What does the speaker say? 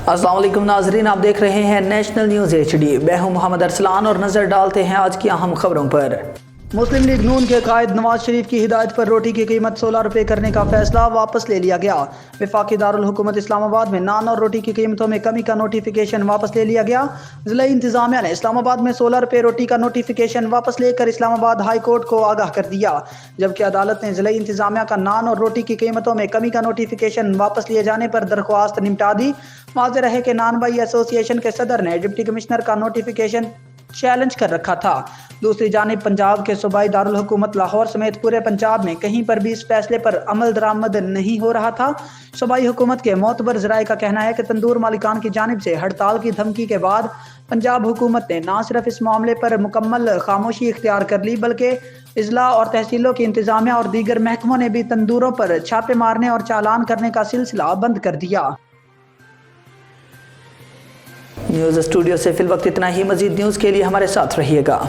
السلام علیکم ناظرین، آپ دیکھ رہے ہیں نیشنل نیوز HD۔ میں ہوں محمد ارسلان اور نظر ڈالتے ہیں آج کی اہم خبروں پر۔ مسلم لیگ نون کے قائد نواز شریف کی ہدایت پر روٹی کی قیمت 16 روپے کرنے کا فیصلہ واپس لے لیا گیا۔ وفاقی دارالحکومت اسلام آباد میں نان اور روٹی کی قیمتوں میں کمی کا نوٹیفیکیشن واپس لے لیا گیا۔ ضلعی انتظامیہ نے اسلام آباد میں 16 روپے روٹی کا نوٹیفیکیشن واپس لے کر اسلام آباد ہائی کورٹ کو آگاہ کر دیا، جبکہ عدالت نے ضلعی انتظامیہ کا نان اور روٹی کی قیمتوں میں کمی کا نوٹیفیکیشن واپس لیے جانے پر درخواست نمٹا دی۔ واضح رہے کہ نان بائی ایسوسی ایشن کے صدر نے ڈپٹی کمشنر کا نوٹیفیکیشن چیلنج کر رکھا تھا۔ دوسری جانب پنجاب کے صوبائی دارالحکومت لاہور سمیت پورے پنجاب میں کہیں پر بھی اس فیصلے پر عمل درآمد نہیں ہو رہا تھا۔ صوبائی حکومت کے معتبر ذرائع کا کہنا ہے کہ تندور مالکان کی جانب سے ہڑتال کی دھمکی کے بعد پنجاب حکومت نے نہ صرف اس معاملے پر مکمل خاموشی اختیار کر لی، بلکہ اضلاع اور تحصیلوں کی انتظامیہ اور دیگر محکموں نے بھی تندوروں پر چھاپے مارنے اور چالان کرنے کا سلسلہ بند کر دیا۔ نیوز اسٹوڈیو سے فی الوقت اتنا ہی۔ مزید نیوز کے لیے ہمارے ساتھ رہیے گا۔